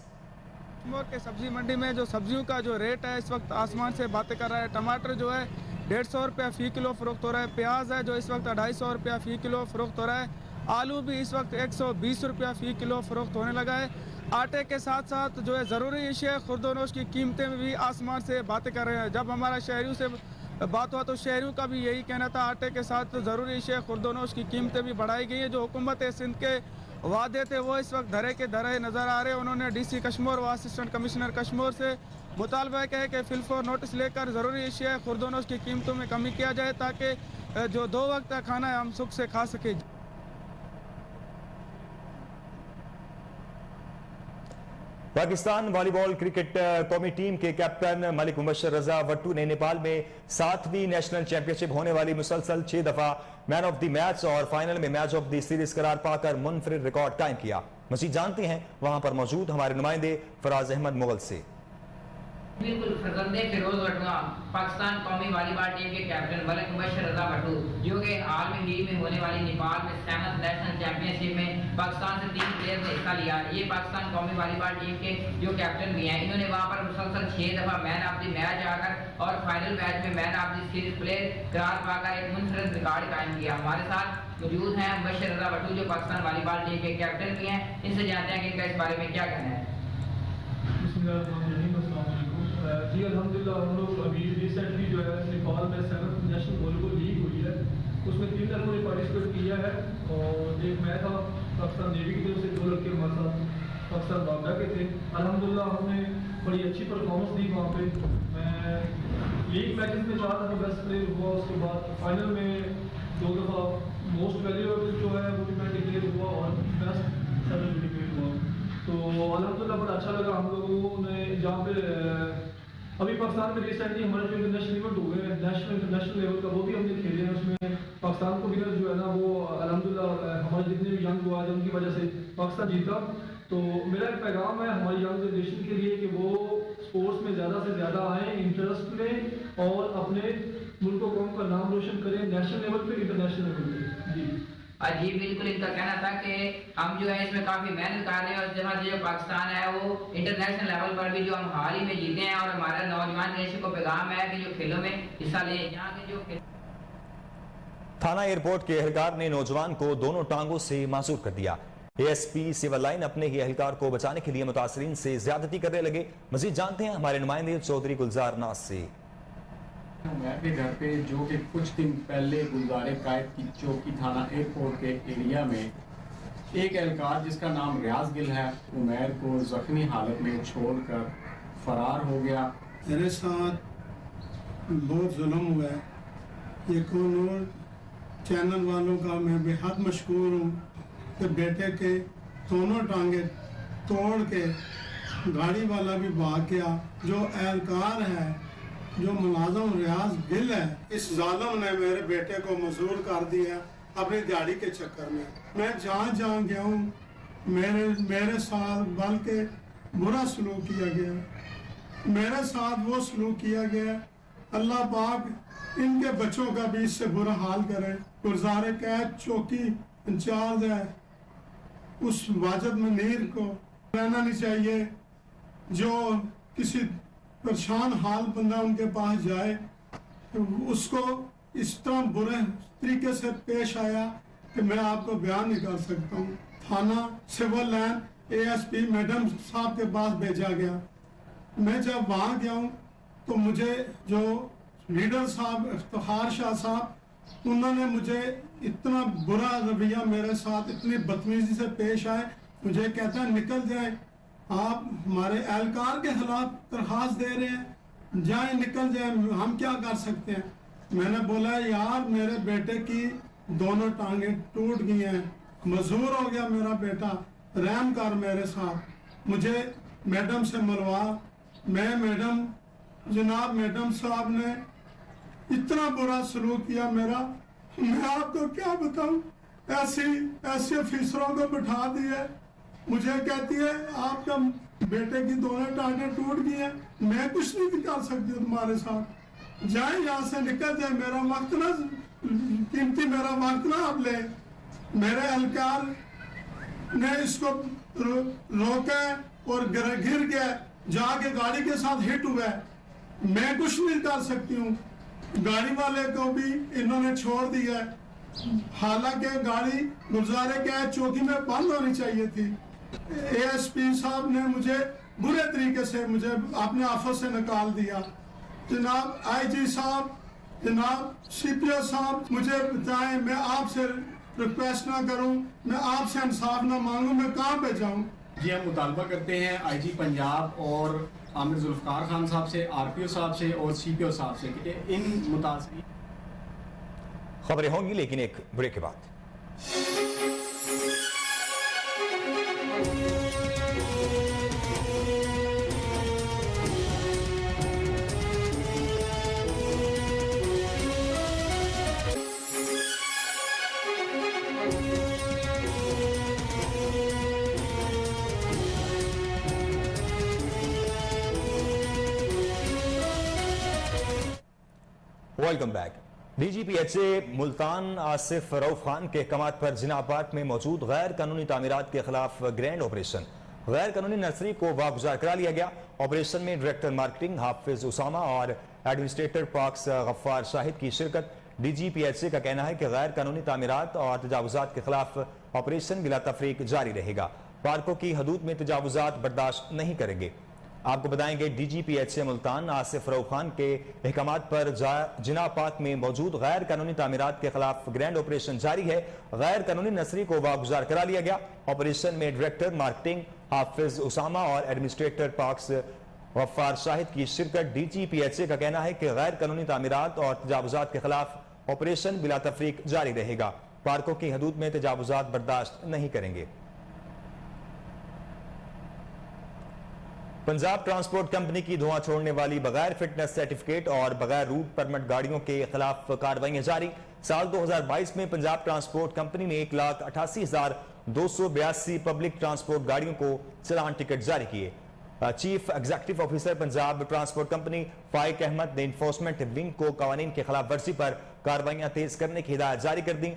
कश्मीर के सब्जी मंडी में जो सब्जियों का जो रेट है इस वक्त आसमान से बातें कर रहा है। टमाटर जो है 150 रुपया फी किलो फरोख्त हो रहा है। प्याज है जो इस वक्त 250 रुपया फी किलो फरोख्त हो रहा है। आलू भी इस वक्त 120 रुपया फी किलो फरोख्त होने लगा है। आटे के साथ साथ जो है ज़रूरी अशिया खुर्दोनोश की कीमतें में भी आसमान से बातें कर रहे हैं। जब हमारा शहरियों से बात हुआ तो शहरियों का भी यही कहना था, आटे के साथ ज़रूरी अशिया खुर्दोनोश की कीमतें भी बढ़ाई गई हैं। जो हुकूमत सिंध के वादे थे वो इस वक्त धरे के धरे नज़र आ रहे हैं। उन्होंने DC कश्मीर व असिस्टेंट कमिश्नर कश्मीर से मुतालबा किया है कि फिलफोर नोटिस लेकर ज़रूरी अशिया खुर्दोनोश की कीमतों में कमी किया जाए, ताकि जो 2 वक्त का खाना है हम सुख से खा सकें। पाकिस्तान वॉलीबॉल क्रिकेट कौमी टीम के कैप्टन मलिक मुबशर रजा वट्टू ने नेपाल में 7वीं नेशनल चैंपियनशिप होने वाली मुसलसल 6 दफा मैन ऑफ द मैच और फाइनल में मैच ऑफ द सीरीज करार पाकर मुनफरिद रिकॉर्ड कायम किया। मजीद जानते हैं वहां पर मौजूद हमारे नुमाइंदे फराज अहमद मुगल से। बिल्कुल फरजंदे फिरोज वटवा पाकिस्तान कौमी वॉलीबॉल टीम के कैप्टन मलिक मुबशर रजा वट्टू जो कि हाल ही में होने वाली नेपाल में 7th नेशनल चैंपियनशिप में पाकिस्तान से 3 प्लेयर ने हिस्सा लिया। ये पाकिस्तान कौमी वॉलीबॉल टीम के जो कैप्टन भी हैं, इन्होंने वहां पर मुसलसल 6 दफा मैन ऑफ द मैच आकर और फाइनल मैच में man of the series player करार पाकर एक मुनफरिद रिकॉर्ड कायम किया। हमारे साथ मौजूद हैं मुबशर रजा वट्टू जो पाकिस्तान वॉलीबॉल टीम के कैप्टन भी हैं। इनसे जानते हैं कि इनका इस बारे में क्या कहना है। जी अल्हम्दुलिल्लाह हम लोग अभी रिसेंटली जो है नेपाल में 7th नेशनल वॉलीबॉल लीग हुई है, उसमें 3 लड़कों ने पार्टिसिपेट किया है और एक मैं था पाकिस्तान नेवी की तरफ से, 2 लड़के हमारे साथ पाकिस्तान बागडा के थे। अल्हम्दुलिल्लाह हमने बड़ी अच्छी परफॉर्मेंस दी वहाँ पे। मैं लीग मैचेस में 4 दफ़ा बेस्ट प्लेयर हुआ, उसके बाद फाइनल में 2 दफ़ा मोस्ट वैल्यूएबल जो है वो भी मैं डिक्लेयर हुआ और बेस्ट सेवन डिक्लेयर हुआ। तो अल्हम्दुलिल्लाह बड़ा अच्छा लगा। हम लोगों ने जहाँ पे अभी पाकिस्तान में रिसेंटली हमारे जो इंटरनेशनल इवेंट हुए हैं नेशनल इंटरनेशनल लेवल का, वो भी हमने खेले हैं। उसमें पाकिस्तान को विनर जो है ना वो अल्हम्दुलिल्लाह हमारे जितने भी यंग हुआ है उनकी वजह से पाकिस्तान जीता। तो मेरा एक पैगाम है हमारी यंग जनरेशन के लिए कि वो स्पोर्ट्स में ज़्यादा से ज़्यादा आएँ, इंटरेस्ट लें और अपने मुल्क कौम का नाम रोशन करें नेशनल लेवल पे, इंटरनेशनल लेवल पे। जी जी बिल्कुल, इनका कहना था कि हम जो है इसमें काफ़ी मेहनत कर रहे हैं और जहाँ जो पाकिस्तान है वो इंटरनेशनल लेवल पर भी जो हम हाल ही में जीते हैं और हमारा नौजवान जनरेशन को पैगाम है कि जो खेलों में हिस्सा लें। यहाँ के जो थाना एयरपोर्ट के एहलकार ने नौजवान को दोनों टांगों से मासूर कर दिया। एएसपी सिविल लाइन अपने ही एहलकार को बचाने के लिए मुतासरीन से ज्यादती करने लगे। मजीद जानते हैं हमारे नुमाइंदे चौधरी गुलजार नाज से। उमैर के घर पे जो कि कुछ दिन पहले गुलजारे कायद की चौकी थाना एयरपोर्ट के एरिया में एक एहलकार जिसका नाम रियाज गिल है उमैर को जख्मी हालत में छोड़कर फरार हो गया। मेरे साथ बहुत जुल्म हुआ है। ये कौन चैनल वालों का मैं बेहद मशहूर हूँ कि बेटे के दोनों टांगे तोड़ के गाड़ी वाला भी भाग गया। जो एहलकार है, जो मुलाजम रियाज गिल है, इस जालिम ने मेरे बेटे को मजबूर कर दिया अपनी गाड़ी के चक्कर में। मैं जहाँ जहाँ गया हूँ मेरे साथ बल्कि बुरा सलूक किया गया, मेरे साथ वो सलूक किया गया। अल्लाह पाक इनके बच्चों का भी इससे बुरा हाल करे। गुलजारे कैद चौकी इंचार्ज है, उस वाजिद मुनीर को रहना नहीं चाहिए। जो किसी परेशान हाल बंदा उनके पास जाए तो उसको इस तरह बुरे तरीके से पेश आया कि मैं आपको बयान नहीं कर सकता हूँ। थाना सिविल लाइन एएसपी मैडम साहब के पास भेजा गया। मैं जब वहाँ गया हूँ तो मुझे जो लीडर साहब इफ्तिखार शाह साहब, उन्होंने मुझे इतना बुरा रवैया मेरे साथ इतनी बदतमीजी से पेश आए। मुझे कहता है निकल जाए, आप हमारे एहलकार के खिलाफ दरखास्त दे रहे हैं, जाए निकल जाए, हम क्या कर सकते हैं। मैंने बोला यार मेरे बेटे की दोनों टांगे टूट गई हैं, मजबूर हो गया मेरा बेटा, रहम कर मेरे साथ, मुझे मैडम से मिलवा। मैं जनाब मैडम साहब ने इतना बुरा सलूक किया मेरा, मैं आपको क्या बताऊं। ऐसे अफिसरों को बिठा दिया, मुझे कहती है आपका बेटे की दोनों टांगे टूट गई हैं, मैं कुछ नहीं कर सकती तुम्हारे साथ, जाए यहाँ से निकल जाए, मेरा वक्त ना कीमती मेरा वक्त ना आप ले। मेरे एहलकार ने इसको रोका और गिर गया, जाके गाड़ी के साथ हिट हुआ, मैं कुछ नहीं कर सकती हूँ। गाड़ी वाले को भी इन्होंने छोड़ दिया, हालांकि गाड़ी गुलजारे कैद चौकी में बंद होनी चाहिए थी। एएसपी साहब ने मुझे बुरे तरीके से मुझे अपने ऑफिस से निकाल दिया। जनाब आईजी साहब, जनाब सीपीओ साहब, मुझे बताएं, मैं आपसे रिक्वेस्ट ना करूं, मैं आपसे इंसाफ ना मांगूं, मैं कहाँ पे जाऊं। जी हम मुतालबा करते हैं आईजी पंजाब और आमिर जुल्फकार खान साहब से, आरपीओ साहब से और सीपीओ साहब से कि इन मुतासिर खबरें होंगी लेकिन एक ब्रेक के बाद। Welcome back. DGPHA Multan Asif Rauf Khan के अहकामात पर जिना पार्क में मौजूद गैर कानूनी तामीरात के खिलाफ ग्रैंड ऑपरेशन गैर कानूनी नर्सरी को वागुजार करा लिया गया। ऑपरेशन में डायरेक्टर मार्केटिंग हाफिज उसामा और एडमिनिस्ट्रेटर पार्क्स गफ्फार शाहिद की शिरकत। डीजीपीएचए का कहना है कि गैर कानूनी तामीरात और तजावुजात के खिलाफ ऑपरेशन बिला तफरीक जारी रहेगा। पार्कों की हदूद में तजावुजात बर्दाश्त नहीं करेंगे। आपको बताएंगे डीजीपीएचए मुल्तान आसिफ रऊफ खान के अहकामात पर जिना पार्क में मौजूद गैर कानूनी तामीरात के खिलाफ ग्रैंड ऑपरेशन जारी है। गैर कानूनी नर्सरी को वागुजार करा लिया गया। ऑपरेशन में डायरेक्टर मार्केटिंग हाफिज उसामा और एडमिनिस्ट्रेटर पार्क्स गफ्फार शाहिद की शिरकत। डीजीपीएचए का कहना है कि गैर कानूनी तामीरात और तजावुजात के खिलाफ ऑपरेशन बिला तफरीक जारी रहेगा। पार्कों की हदूद में तजावुजात बर्दाश्त नहीं करेंगे। पंजाब ट्रांसपोर्ट कंपनी की धुआं छोड़ने वाली बगैर फिटनेस सर्टिफिकेट और बगैर रूट परमिट गाड़ियों के खिलाफ कार्रवाइयां जारी। साल 2022 में पंजाब ट्रांसपोर्ट कंपनी ने 1,88,282 पब्लिक ट्रांसपोर्ट गाड़ियों को चलान टिकट जारी किए। Chief executive officer Punjab transport company Faiq Ahmad ने इन्फोर्समेंट विंग को कवानीन की खिलाफ वर्जी पर कार्रवाइयां तेज करने की हिदायत जारी कर दी।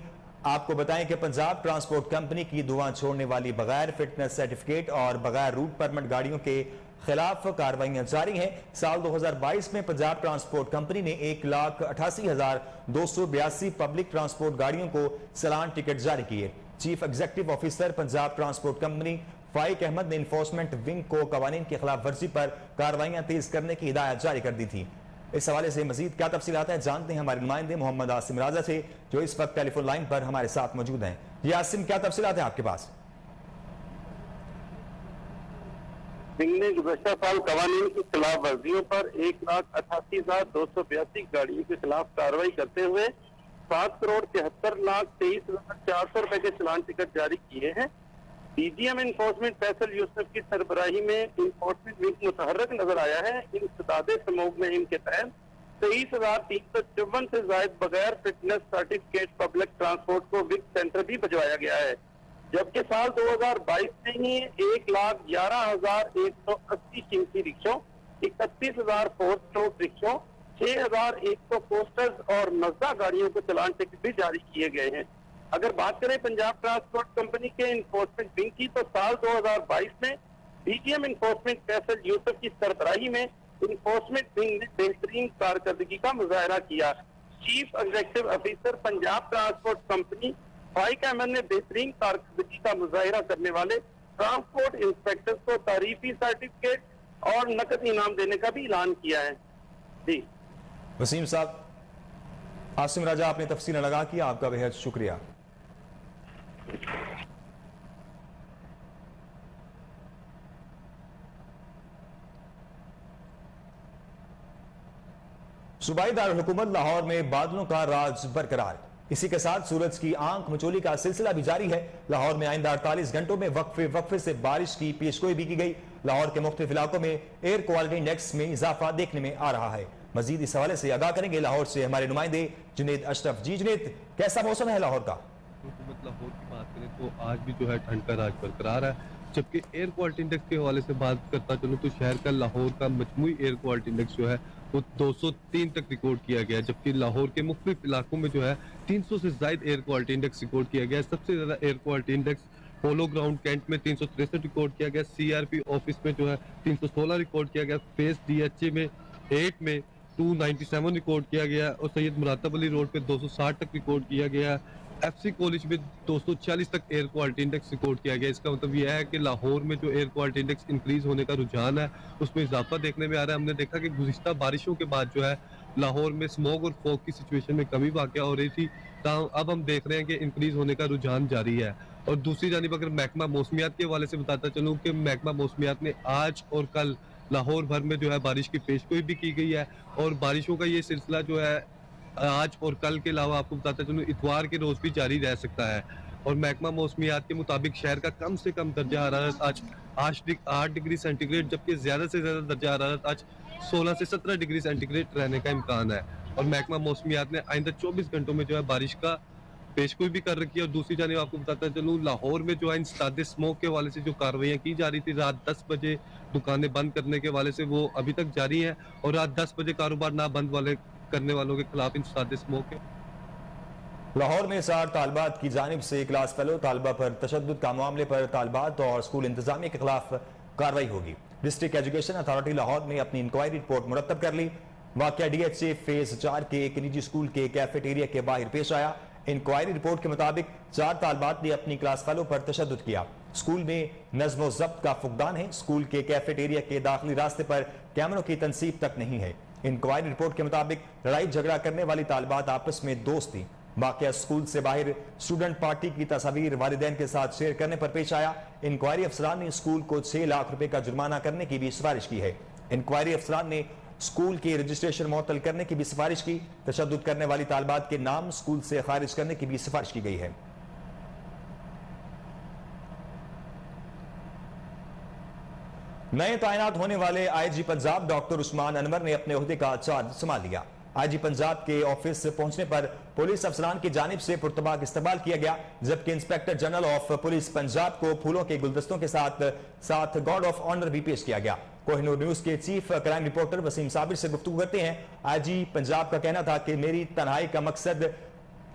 आपको बताएं कि पंजाब ट्रांसपोर्ट कंपनी की धुआं छोड़ने वाली बगैर फिटनेस सर्टिफिकेट और बगैर रूट परमिट गाड़ियों के खिलाफ कार्रवाइयां जारी हैं। साल 2022 में पंजाब ट्रांसपोर्ट कंपनी ने 1,88,282 पब्लिक ट्रांसपोर्ट गाड़ियों को चलान टिकट जारी किए। Chief executive officer Punjab transport company Faiq Ahmad ने इन्फोर्समेंट विंग को कवानीन की खिलाफ वर्जी पर कार्रवाइयां तेज करने की हिदायत जारी कर दी थी। इस हवाले से मजीद क्या तफसीलात हैं जानते हैं हमारे नुमाइंदे मोहम्मद आसिम राजा से, जो इस वक्त टेलीफोन लाइन पर हमारे साथ मौजूद हैं। ये आसिम, क्या तफसीलात हैं आपके पास? विंग ने गुज़श्ता साल कवानीन की खिलाफ वर्जियों पर 1,88,282 गाड़ियों के खिलाफ कार्रवाई करते हुए 7,73,23,400 रुपए के चलान टिकट जारी किए हैं। डीजीएम इन्फोर्समेंट फैसल यूसुफ की सरबराही में इन्फोर्समेंट विंग मुतहर्रक नजर आया है। इंसदादे समूह में इनके तहत 23,354 से ज्यादा बगैर फिटनेस सर्टिफिकेट पब्लिक ट्रांसपोर्ट को विंग सेंटर भी भिजवाया गया है, जबकि साल 2022 में ही 1,11,180 कीमती रिक्शों, 31,000 फोर स्ट्रोक रिक्शों, 6,100 पोस्टर्स और मजदा गाड़ियों को चलान टिकट भी जारी किए गए हैं। अगर बात करें पंजाब ट्रांसपोर्ट कंपनी के इन्फोर्समेंट विंग की, तो साल 2022 में डीजीएम इन्फोर्समेंट फैसल यूसुफ की सरबराही में इन्फोर्समेंट विंग ने बेहतरीन कारकर्दगी का मुजाहरा किया। Chief executive officer Punjab transport company Faiq Ahmad ने बेहतरीन कारकर्दगी का मुजाहरा करने वाले ट्रांसपोर्ट इंस्पेक्टर्स को तारीफी सर्टिफिकेट और नकद इनाम देने का भी ऐलान किया है। जी वसीम साहब, आसिम राजा आपने तफसील लगा किया, आपका बेहद शुक्रिया। सूबाई दारुल हुकूमत लाहौर में बादलों का राज बरकरार। इसी के साथ सूरज की आंख मचोली का सिलसिला भी जारी है। लाहौर में आइंदा 48 घंटों में वक्फे से बारिश की पेशगोई भी की गई। लाहौर के मुख्तलिफ इलाकों में एयर क्वालिटी इंडेक्स में इजाफा देखने में आ रहा है। मजीद इस हवाले से आगाह करेंगे लाहौर से हमारे नुमाइंदे जुनेद अशरफ। जी जुनेद, कैसा मौसम है लाहौर का? लाहौर की बात करें तो आज भी जो है ठंड का राज बरकरार है, जबकि एयर क्वालिटी इंडेक्स के हवाले से बात करता चलूँ तो शहर का लाहौर का मजमूई एयर क्वालिटी इंडेक्स जो है वो 203 तक रिकॉर्ड किया गया है, जबकि लाहौर के मुख्तलिफ इलाकों में जो है 300 से ज्यादा एयर क्वालिटी इंडेक्स रिकॉर्ड किया गया है। सबसे ज्यादा air quality index polo ground cantt में 363 रिकॉर्ड किया गया, सीआरपी ऑफिस में जो है 316 रिकॉर्ड किया गया, फेस डीएचए में 8 में 297 रिकॉर्ड किया गया और सैयद मुरातब अली रोड पे 260 तक रिकॉर्ड किया गया। एफसी कॉलेज में 240 तक एयर क्वालिटी इंडेक्स रिकॉर्ड किया गया। इसका मतलब यह है कि लाहौर में जो एयर क्वालिटी इंडेक्स इंक्रीज होने का रुझान है उसमें इजाफा देखने में आ रहा है। हमने देखा कि गुज़िश्ता बारिशों के बाद जो है लाहौर में स्मॉग और फॉग की सिचुएशन में कमी वाक़या हो रही थी, अब हम देख रहे हैं कि इंक्रीज होने का रुझान जारी है। और दूसरी जानिब अगर महकमा मौसमियात के हवाले से बताता चलूँ कि महकमा मौसमियात ने आज और कल लाहौर भर में जो है बारिश की पेशगोई भी की गई है और बारिशों का ये सिलसिला जो है आज और कल के अलावा आपको बताता चलूँ इतवार के रोज भी जारी रह सकता है। और महकमा मौसमियात के मुताबिक शहर का कम से कम दर्जा हरारत आज 8 डिग्री सेंटीग्रेड, जबकि ज्यादा से ज्यादा दर्जा हरारत आज 16 से 17 डिग्री सेंटीग्रेड रहने का इम्कान है। और महकमा मौसमियात ने आइंदा 24 घंटों में जो है बारिश का पेशगोई भी कर रखी है। और दूसरी जानिब आपको बताता चलूँ लाहौर में जो है इंसदादे स्मोक के हवाले से जो कार्रवाइयाँ की जा रही थी रात 10 बजे दुकानें बंद करने के हवाले से वो अभी तक जारी है और रात 10 बजे कारोबार ना बंद करने वालों के खिलाफ इन साजिश मौके। लाहौर में 4 तालबात की जानिब से क्लास फेलो तालबा पर तशद्दुद का मामले पर तालबात और स्कूल इंतजामिया के खिलाफ कार्रवाई होगी। डिस्ट्रिक्ट एजुकेशन अथॉरिटी लाहौर ने अपनी इंक्वायरी रिपोर्ट मुरतब कर ली। वाकया DHA फेज 4 के एक निजी स्कूल के कैफेटेरिया के बाहर पेश आया। इंक्वायरी रिपोर्ट के मुताबिक 4 तालबात ने अपनी क्लास फेलो पर तशद्दुद किया। स्कूल में नज़्म ज़ब्त का फुकदान है। स्कूल के कैफेटेरिया के दाखिली रास्ते पर कैमरों की तनसीब तक नहीं है। इंक्वायरी रिपोर्ट के मुताबिक लड़ाई झगड़ा करने वाली तालबात आपस में दोस्त थी। वाकया स्कूल से बाहर स्टूडेंट पार्टी की तस्वीर वालिदैन के साथ शेयर करने पर पेश आया। इंक्वायरी अफसरान ने स्कूल को 6 लाख रुपए का जुर्माना करने की भी सिफारिश की है। इंक्वायरी अफसरान ने स्कूल के रजिस्ट्रेशन मुअत्तल करने की भी सिफारिश की। तशद्दुद करने वाली तालबात के नाम स्कूल से खारिज करने की भी सिफारिश की गई है। नए तैनात होने वाले IG पंजाब डॉक्टर उस्मान अनवर ने अपने ओहदे का चार्ज संभाल लिया। IG पंजाब के ऑफिस पहुंचने पर पुलिस अफसरान की जानिब से पुरतबाक इस्तकबाल किया गया, जबकि inspector general of police Punjab को फूलों के गुलदस्तों के साथ गार्ड ऑफ ऑनर भी पेश किया गया। कोहिनूर न्यूज के chief crime reporter Waseem Sabir से गुफ्तगू करते हैं। IG पंजाब का कहना था कि मेरी तन्हाई का मकसद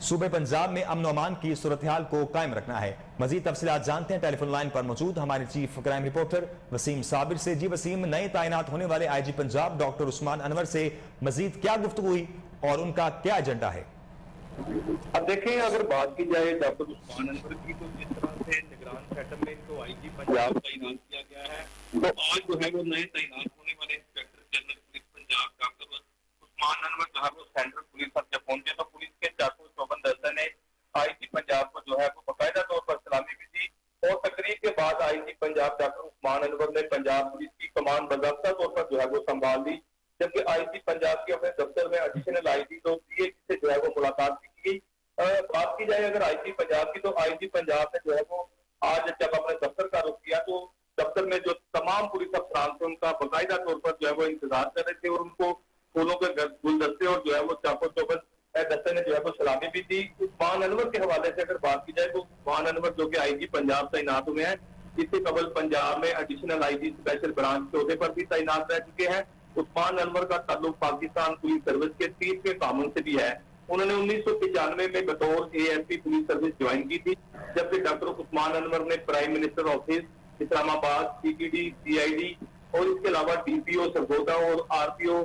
सूबे पंजाब में अमन अमान की सूरत हाल को कायम रखना है। मजीद तफसीलात जानते हैं टेलीफोन लाइन पर मौजूद हमारे chief crime reporter Waseem Sabir से। जी वसीम, नए तैनात होने वाले IG पंजाब डॉक्टर उस्मान अनवर से मजीद क्या गुफ्तगू हुई और उनका क्या एजेंडा है? अब देखें, अगर बात की जाए डॉक्टर उस्मान अनवर की, तो जिस तरह से निगरान सेटअप में इनको IG पंजाब तैनात किया गया है, तो आज जो है वो नए तैनात होने वाले inspector general police Punjab doctor Usman Anwar जो है वो सेंट्रल पुलिस जब पहुंचे तो पुलिस के 454 दस्ते ने IG पंजाब को जो है वो बाकायदा तौर पर सलामी भी दी और तकरीर के बाद IG पंजाब डॉक्टर उस्मान अनवर ने पंजाब पुलिस की कमान बाकायदा तौर पर जो है वो संभाल ली, जबकि IG पंजाब के अपने दफ्तर में एडिशनल IG तो CAG से जो है वो मुलाकात भी की गई। बात की जाए अगर IG पंजाब की, तो IG पंजाब ने जो है वो आज जब अपने दफ्तर का रुख किया तो दफ्तर में जो तमाम पुलिस अफसरान थे उनका बाकायदा तौर पर जो है वो इंतजार कर रहे थे और उनको फूलों के गुलदस्ते और जो है वो चाको चौबन दस्ते ने जो है वो सलामी भी दी। उस्मान अनवर के हवाले से अगर बात की जाए तो उस्मान अनवर जो कि IG पंजाब तैनात हुए हैं, इससे कबल पंजाब में एडिशनल IG स्पेशल ब्रांच के ओहदे पर भी तैनात रह चुके हैं। उस्मान अनवर का ताल्लुक पाकिस्तान पुलिस सर्विस के 30वें कानून से भी है। उन्होंने 1995 में बतौर ASP पुलिस सर्विस ज्वाइन की थी, जबकि डॉक्टर उस्मान अनवर ने prime minister office Islamabad, CPD, CID और इसके अलावा DPO सरगोदा और RPO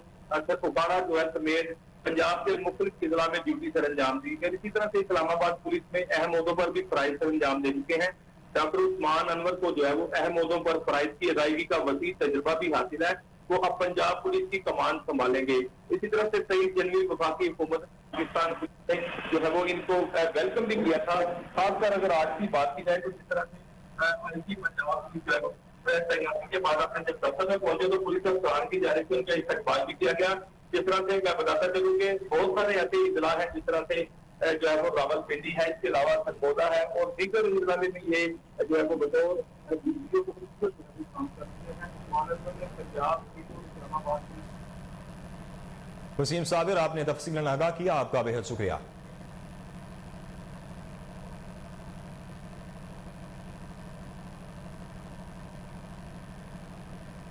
फुकारा जो है समेत पंजाब के मुख्तलिफ जिला में ड्यूटी सर अंजाम दी गई। इसी तरह से इस्लामाबाद पुलिस में अहम ओहदों पर भी फराइज सर अंजाम दे चुके हैं। डॉक्टर उस्मान अनवर को जो है वो अहम ओहदों पर फराइज की अदायगी का वसी तजुर्बा भी हासिल है। वो अब पंजाब पुलिस की कमान संभालेंगे। इसी तरह से 23 जनवरी वफाकी हुकूमत पाकिस्तान पुलिस ने जो है वो इनको वेलकम भी किया था। खासकर अगर आज की बात की जाए तो जिस तरह से IG पंजाब पुलिस जो है तैनाती के बाद अपने जब दफ्तर में पहुंचे तो पुलिस अफसरान की जानिब से उनका इस्तकबाल भी किया गया। जिस तरह से मैं बताता चलूं कि बहुत सारे ऐसे इजला है जिस तरह से जो है वो रावलपिंडी है, इसके अलावा सरगोदा है और दीगर इजला में भी ये जो है वो बतौर काम करते हैं। पंजाब की तो इस्लामाबाद की। वसीम साबिर, आपने तफसीलन आगाह किया, आपका बेहद शुक्रिया।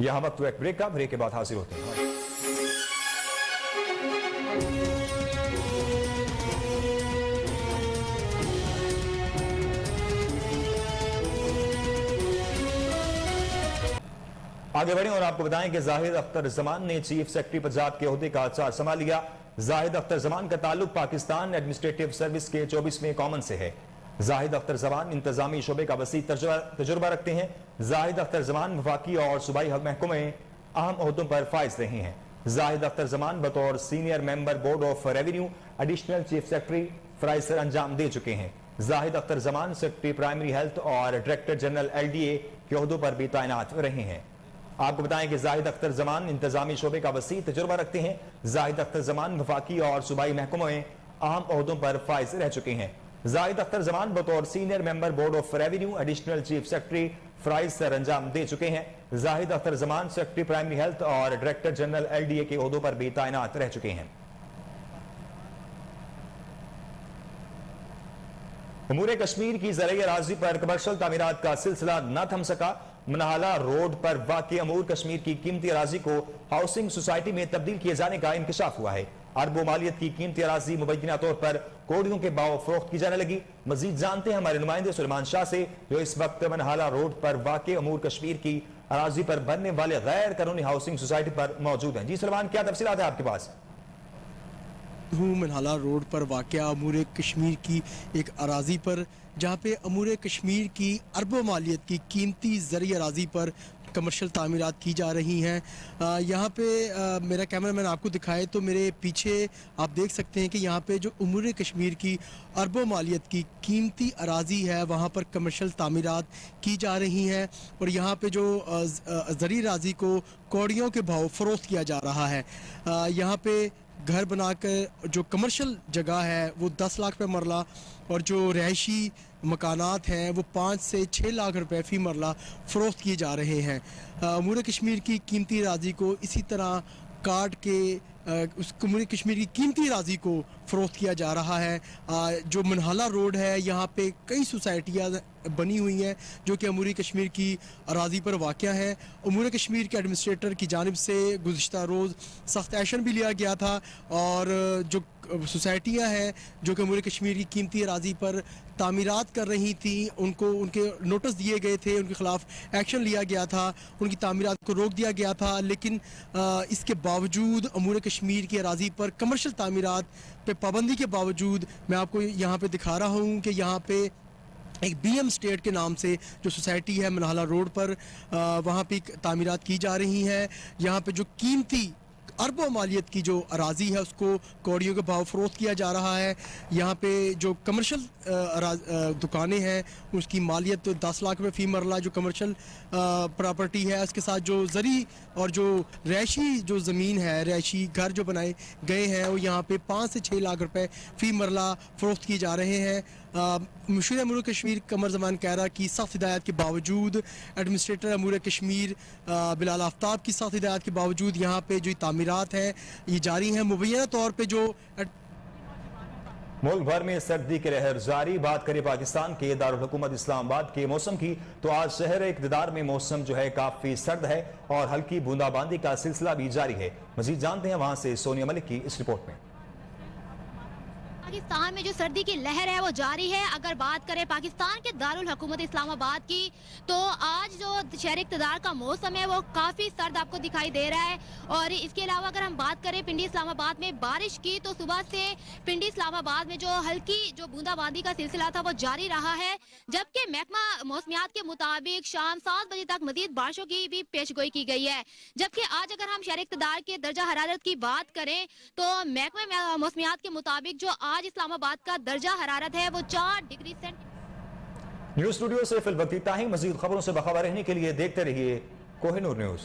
यह वक्त एक ब्रेक का, ब्रेक के बाद हाजिर होते हैं। आगे बढ़ें और आपको बताएं कि जाहिद अख्तर जमान ने चीफ सेक्रेटरी पंजाब के ओहदे का चार्ज संभाल लिया। जाहिद अख्तर जमान का ताल्लुक पाकिस्तान एडमिनिस्ट्रेटिव सर्विस के 24वें कॉमन से है। जाहिद अख्तर जमान इंतजामी शोबे का वसी तजुर्बा रखते हैं। जाहिद अख्तर जमान वफाकी और सूबाई महकमे में अहम ओहदों पर फाइज रहे हैं। जाहिद अख्तर जमान बतौर senior member board of revenue additional chief secretary फराइज सर अंजाम दे चुके हैं। Zahid Akhtar Zaman secretary primary health और डायरेक्टर जनरल LDA के ओहदों पर भी तैनात रहे हैं। आपको बताएं कि जाहिद अख्तर जमान इंतजामी शोबे का वसी तजुर्बा रखते हैं। जाहिद अख्तर जमान वफाकी और सूबाई महकमों में अहम ओहदों पर फाइज रह चुके हैं। जाहिद अख्तर जमान बतौर senior member board of revenue additional chief secretary फराइज सर अंजाम दे चुके हैं। Zahid Akhtar Zaman secretary primary health और डायरेक्टर जनरल LDA के ओहदों पर भी तैनात रह चुके हैं। उमूर कश्मीर की ज़राई अराज़ी पर कमर्शियल तामीरात का सिलसिला न थम सका। मनहाला रोड पर वाक़ई अमूर कश्मीर की कीमती अराज़ी को हाउसिंग सोसाइटी में तब्दील किए जाने का इंकशाफ हुआ है। अरबों मालियत की कीमती अराजी मुबैना तौर पर कोड़ियों के भाव फरोख्त की जाने लगी। मजीद जानते हैं हमारे नुमाइंदे सुलेमान शाह से, जो इस वक्त मनहाला रोड पर वाक़ अमूर कश्मीर की अराजी पर बनने वाले गैर कानूनी हाउसिंग सोसाइटी पर मौजूद हैं। जी सुलेमान, क्या तफसीलात है आपके पास? मनहाला रोड पर वाक़या अमूर कश्मीर की एक अराजी पर, जहाँ पे अमूर कश्मीर की अरबों मालियत की कीमती ज़री अराजी पर कमर्शियल तामीरात की जा रही हैं। यहाँ पे मेरा कैमरामैन आपको दिखाए तो मेरे पीछे आप देख सकते हैं कि यहाँ पे जो अमूर कश्मीर की अरबों मालियत की कीमती अराजी है वहाँ पर कमर्शियल तामीरात की जा रही हैं और यहाँ पे जो ज़री अराजी को कौड़ियों के भाव फ़रोख्त किया जा रहा है। यहाँ पे घर बनाकर जो कमर्शियल जगह है वो 10 लाख रुपये मरला और जो रहायशी मकानात हैं वो 5 से 6 लाख रुपए फ़ी मरला फ़रोख्त किए जा रहे हैं। अमूर कश्मीर की कीमती राजी को इसी तरह काट के उस अमूर कश्मीर की कीमती राजी को फ़रोख्त किया जा रहा है। जो मनहाला रोड है यहाँ पे कई सोसाइटियाँ बनी हुई हैं जो कि अमूरी कश्मीर की अराजी पर वाक़या है। अमूर कश्मीर के एडमिनिस्ट्रेटर की जानिब से गुज़िश्ता रोज़ सख्त एक्शन भी लिया गया था और जो सोसाइटियाँ हैं जो कि अमूर कश्मीर की कीमती अराजी पर तामीरात कर रही थी उनको उनके नोटिस दिए गए थे, उनके ख़िलाफ़ एक्शन लिया गया था, उनकी तामीरात को रोक दिया गया था। लेकिन इसके बावजूद अमूर कश्मीर की अराजी पर कमर्शियल तामीरात पे पाबंदी के बावजूद मैं आपको यहाँ पे दिखा रहा हूँ कि यहाँ पे एक BM स्टेट के नाम से जो सोसाइटी है मनहाला रोड पर वहाँ पे तामीरात की जा रही हैं। यहाँ पे जो कीमती अरबों मालियत की जो अराजी है उसको कौड़ियों के भाव फ़रोख्त किया जा रहा है। यहाँ पे जो कमर्शियल दुकानें हैं उसकी मालियत 10 लाख रुपये फ़ी मरला जो कमर्शियल प्रॉपर्टी है, उसके साथ जो ज़री और जो रहायशी जो ज़मीन है, रहायशी घर जो बनाए गए हैं वो यहाँ पे 5 से 6 लाख रुपए फ़ी मरला फ़रोख्त किए जा रहे हैं। मुशीर अमूर कश्मीर कमर ज़मान कहरा की सख्त हिदायत के बावजूद, एडमिनिस्ट्रेटर अमूर कश्मीर बिलाल आफ्ताब की सख्त हिदायत के बावजूद यहाँ पे जो तामीरात हैं ये जारी हैं। मुबैना तौर पे जो मुल्क भर में सर्दी की लहर जारी। बात करें पाकिस्तान के दारुल हुकूमत इस्लामाबाद के मौसम की तो आज शहर इक़्तिदार में मौसम जो है काफ़ी सर्द है और हल्की बूंदाबांदी का सिलसिला भी जारी है। मजीद जानते हैं वहां से सोनिया मलिक की इस रिपोर्ट में। पाकिस्तान में जो सर्दी की लहर है वो जारी है। अगर बात करें पाकिस्तान के दारुल हुकूमत इस्लामाबाद की तो आज जो शहर इक़्तिदार का मौसम है वो काफ़ी सर्द आपको दिखाई दे रहा है। और इसके अलावा अगर हम बात करें पिंडी इस्लामाबाद में बारिश की तो सुबह से पिंडी इस्लामाबाद में जो हल्की जो बूंदाबांदी का सिलसिला था वो जारी रहा है, जबकि महकमा मौसमियात के मुताबिक शाम 7 बजे तक मजीद बारिशों की भी पेशगोई की गई है। जबकि आज अगर हम शहर इक़्तिदार के दर्जा हरारत की बात करें तो महकमा मौसमियात के मुताबिक जो आज इस्लामाबाद का दर्जा हरारत है वो 4 डिग्री सेंटीग्रेड। न्यूज़ स्टूडियो से फिल वक्त इतना ही। मजीद खबरों से बाखबर रहने के लिए देखते रहिए कोहिनूर न्यूज़।